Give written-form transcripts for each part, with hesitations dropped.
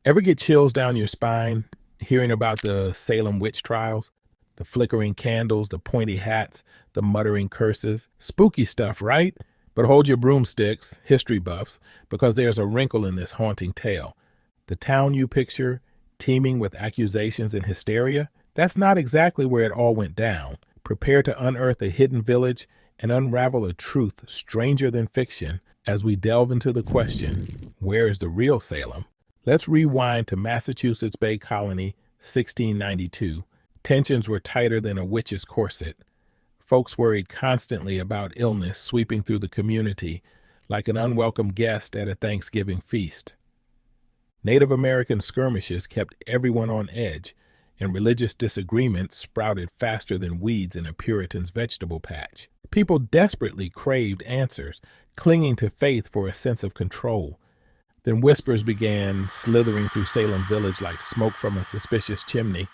Ever get chills down your spine hearing about the Salem witch trials? The flickering candles, the pointy hats, the muttering curses. Spooky stuff, right? But hold your broomsticks, history buffs, because there's a wrinkle in this haunting tale. The town you picture, teeming with accusations and hysteria, that's not exactly where it all went down. Prepare to unearth a hidden village and unravel a truth stranger than fiction as we delve into the question, where is the real Salem? Let's rewind to Massachusetts Bay Colony, 1692. Tensions were tighter than a witch's corset. Folks worried constantly about illness sweeping through the community like an unwelcome guest at a Thanksgiving feast. Native American skirmishes kept everyone on edge, and religious disagreements sprouted faster than weeds in a Puritan's vegetable patch. People desperately craved answers, clinging to faith for a sense of control. Then whispers began slithering through Salem village like smoke from a suspicious chimney.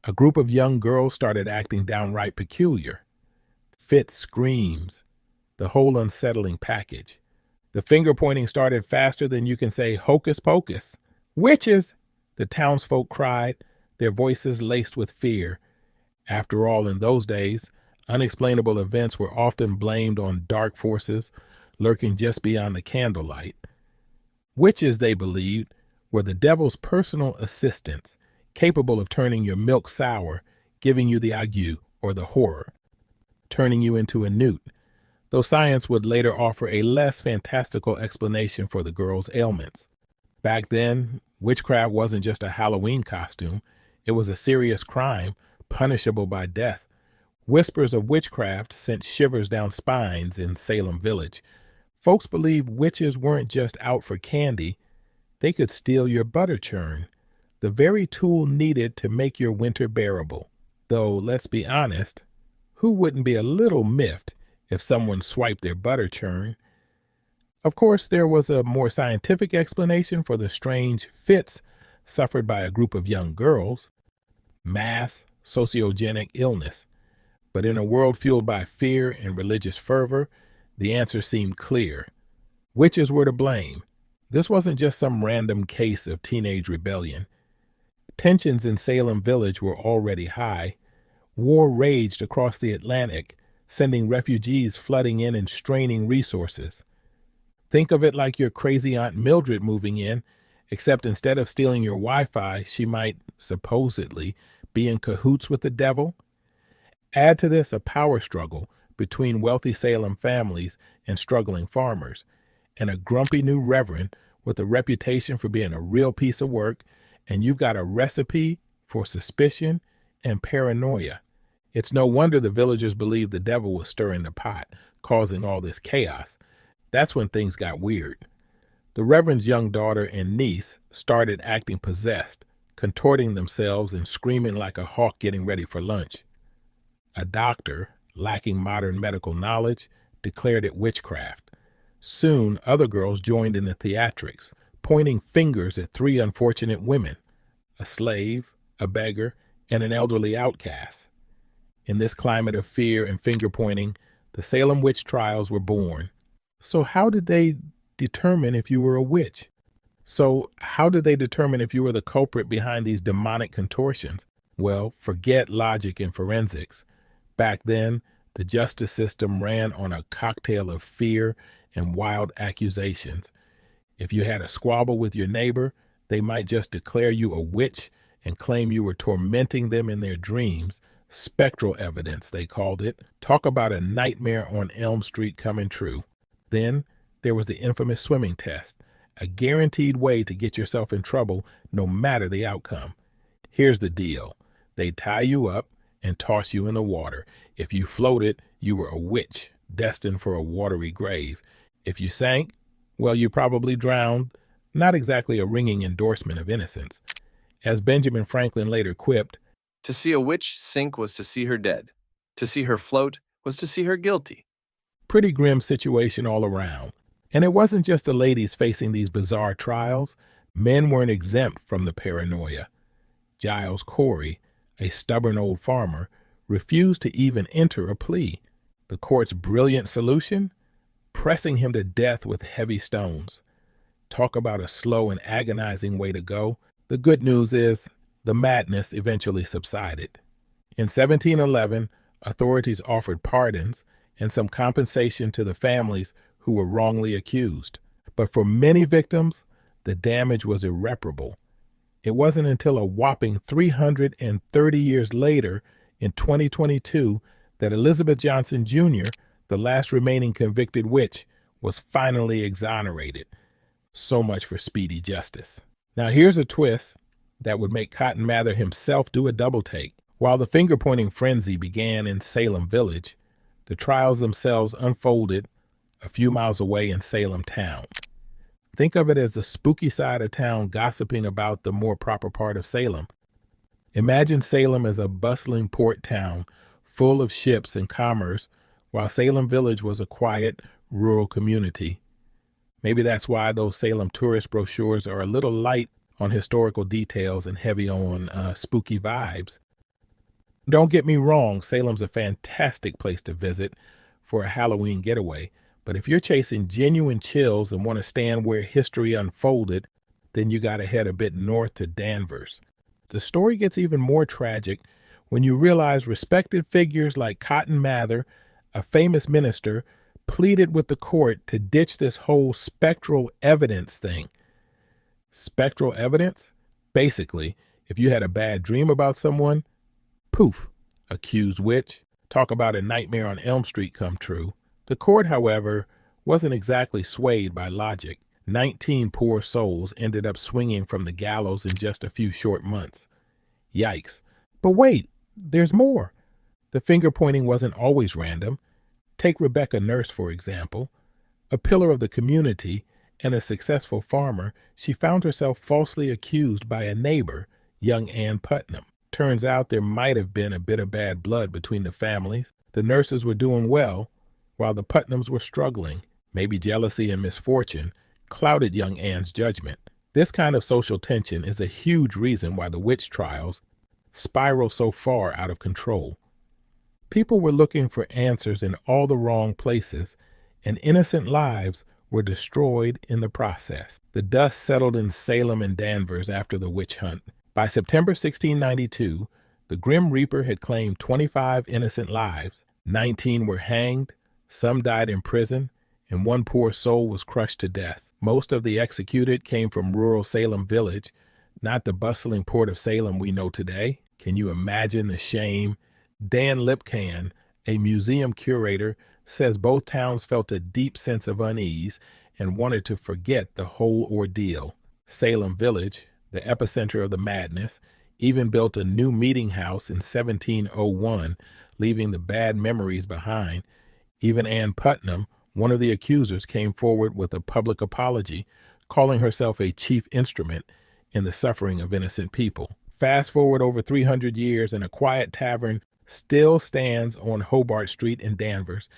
A group of young girls started acting downright peculiar. Fits, screams, the whole unsettling package. The finger pointing started faster than you can say hocus pocus. Witches! The townsfolk cried, their voices laced with fear. After all, in those days, unexplainable events were often blamed on dark forces lurking just beyond the candlelight. Witches, they believed, were the devil's personal assistants, capable of turning your milk sour, giving you the ague or the horror, turning you into a newt, though science would later offer a less fantastical explanation for the girl's ailments. Back then, witchcraft wasn't just a Halloween costume, it was a serious crime, punishable by death. Whispers of witchcraft sent shivers down spines in Salem village. Folks believed witches weren't just out for candy, they could steal your butter churn, the very tool needed to make your winter bearable. Though, let's be honest, who wouldn't be a little miffed if someone swiped their butter churn? Of course, there was a more scientific explanation for the strange fits suffered by a group of young girls. Mass sociogenic illness. But in a world fueled by fear and religious fervor, the answer seemed clear. Witches were to blame. This wasn't just some random case of teenage rebellion. Tensions in Salem village were already high. War raged across the Atlantic, sending refugees flooding in and straining resources. Think of it like your crazy Aunt Mildred moving in, except instead of stealing your Wi-Fi, she might, supposedly, be in cahoots with the devil. Add to this a power struggle between wealthy Salem families and struggling farmers, and a grumpy new reverend with a reputation for being a real piece of work, and you've got a recipe for suspicion and paranoia. It's no wonder the villagers believed the devil was stirring the pot, causing all this chaos. That's when things got weird. The reverend's young daughter and niece started acting possessed, contorting themselves and screaming like a hawk getting ready for lunch. A doctor, lacking modern medical knowledge, declared it witchcraft. Soon, other girls joined in the theatrics, pointing fingers at three unfortunate women, a slave, a beggar, and an elderly outcast. In this climate of fear and finger-pointing, the Salem witch trials were born. So how did they determine if you were a witch? So how did they determine if you were the culprit behind these demonic contortions? Well, forget logic and forensics. Back then, the justice system ran on a cocktail of fear and wild accusations. If you had a squabble with your neighbor, they might just declare you a witch and claim you were tormenting them in their dreams. Spectral evidence, they called it. Talk about a nightmare on Elm Street coming true. Then there was the infamous swimming test, a guaranteed way to get yourself in trouble no matter the outcome. Here's the deal. They'd tie you up and toss you in the water. If you floated, you were a witch, destined for a watery grave. If you sank, well, you probably drowned. Not exactly a ringing endorsement of innocence. As Benjamin Franklin later quipped, "To see a witch sink was to see her dead. To see her float was to see her guilty." pretty grim situation all around. And it wasn't just the ladies facing these bizarre trials. Men weren't exempt from the paranoia. Giles Corey, a stubborn old farmer, refused to even enter a plea. The court's brilliant solution? Pressing him to death with heavy stones. Talk about a slow and agonizing way to go. The good news is the madness eventually subsided. In 1711, authorities offered pardons and some compensation to the families who were wrongly accused. But for many victims, the damage was irreparable. It wasn't until a whopping 330 years later, in 2022, that Elizabeth Johnson Jr., the last remaining convicted witch, was finally exonerated. So much for speedy justice. Now here's a twist that would make Cotton Mather himself do a double take. While the finger-pointing frenzy began in Salem Village, the trials themselves unfolded a few miles away in Salem town. Think of it as the spooky side of town gossiping about the more proper part of Salem. Imagine Salem as a bustling port town full of ships and commerce, while Salem Village was a quiet, rural community. Maybe that's why those Salem tourist brochures are a little light on historical details and heavy on spooky vibes. Don't get me wrong, Salem's a fantastic place to visit for a Halloween getaway. But if you're chasing genuine chills and want to stand where history unfolded, then you got to head a bit north to Danvers. The story gets even more tragic when you realize respected figures like Cotton Mather, a famous minister, pleaded with the court to ditch this whole spectral evidence thing. Spectral evidence? Basically, if you had a bad dream about someone, poof, accused witch. Talk about a Nightmare on Elm Street come true. The court, however, wasn't exactly swayed by logic. 19 poor souls ended up swinging from the gallows in just a few short months. Yikes. But wait, there's more. The finger-pointing wasn't always random. Take Rebecca Nurse, for example. A pillar of the community and a successful farmer, she found herself falsely accused by a neighbor, young Ann Putnam. Turns out there might have been a bit of bad blood between the families. The Nurses were doing well, while the Putnams were struggling. Maybe jealousy and misfortune clouded young Ann's judgment. This kind of social tension is a huge reason why the witch trials spiral so far out of control. People were looking for answers in all the wrong places, and innocent lives were destroyed in the process. The dust settled in Salem and Danvers after the witch hunt. By September 1692, the Grim Reaper had claimed 25 innocent lives. 19 were hanged, some died in prison, and one poor soul was crushed to death. Most of the executed came from rural Salem Village, not the bustling port of Salem we know today. Can you imagine the shame? Dan Lipcan, a museum curator, says both towns felt a deep sense of unease and wanted to forget the whole ordeal. Salem Village, the epicenter of the madness, even built a new meeting house in 1701, leaving the bad memories behind. Even Ann Putnam, one of the accusers, came forward with a public apology, calling herself a chief instrument in the suffering of innocent people. Fast forward over 300 years and a quiet tavern still stands on Hobart Street in Danvers.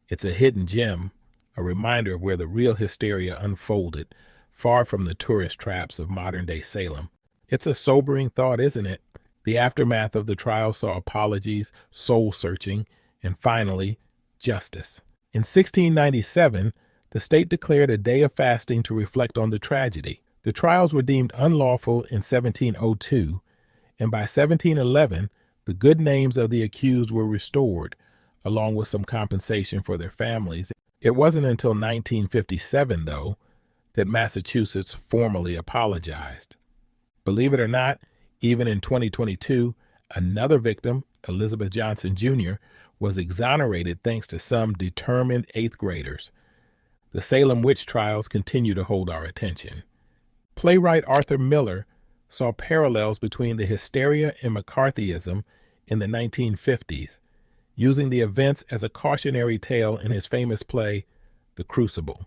It's a hidden gem, a reminder of where the real hysteria unfolded, far from the tourist traps of modern-day Salem. It's a sobering thought, isn't it? The aftermath of the trial saw apologies, soul-searching, and finally, justice. In 1697, the state declared a day of fasting to reflect on the tragedy. The trials were deemed unlawful in 1702, and by 1711, the good names of the accused were restored, along with some compensation for their families. It wasn't until 1957, though, that Massachusetts formally apologized. Believe it or not, even in 2022, another victim, Elizabeth Johnson Jr., was exonerated thanks to some determined eighth graders. The Salem witch trials continue to hold our attention. Playwright Arthur Miller saw parallels between the hysteria and McCarthyism in the 1950s, using the events as a cautionary tale in his famous play, The Crucible.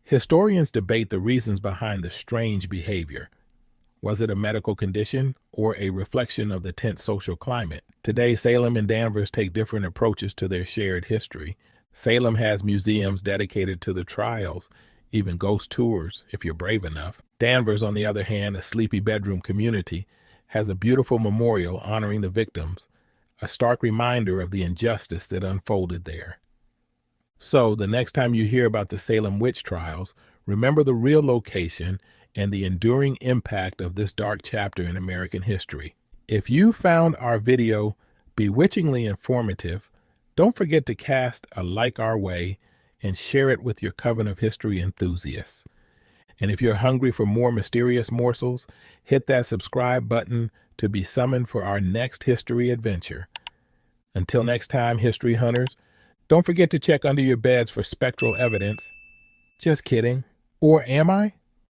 Historians debate the reasons behind the strange behavior. Was it a medical condition or a reflection of the tense social climate? Today, Salem and Danvers take different approaches to their shared history. Salem has museums dedicated to the trials, even ghost tours, if you're brave enough. Danvers, on the other hand, a sleepy bedroom community, has a beautiful memorial honoring the victims, a stark reminder of the injustice that unfolded there. So, the next time you hear about the Salem witch trials, Remember the real location and the enduring impact of this dark chapter in American history. If you found our video bewitchingly informative, don't forget to cast a like our way and share it with your coven of history enthusiasts. And if you're hungry for more mysterious morsels, hit that subscribe button to be summoned for our next history adventure. Until next time, history hunters, don't forget to check under your beds for spectral evidence. Just kidding. Or am I?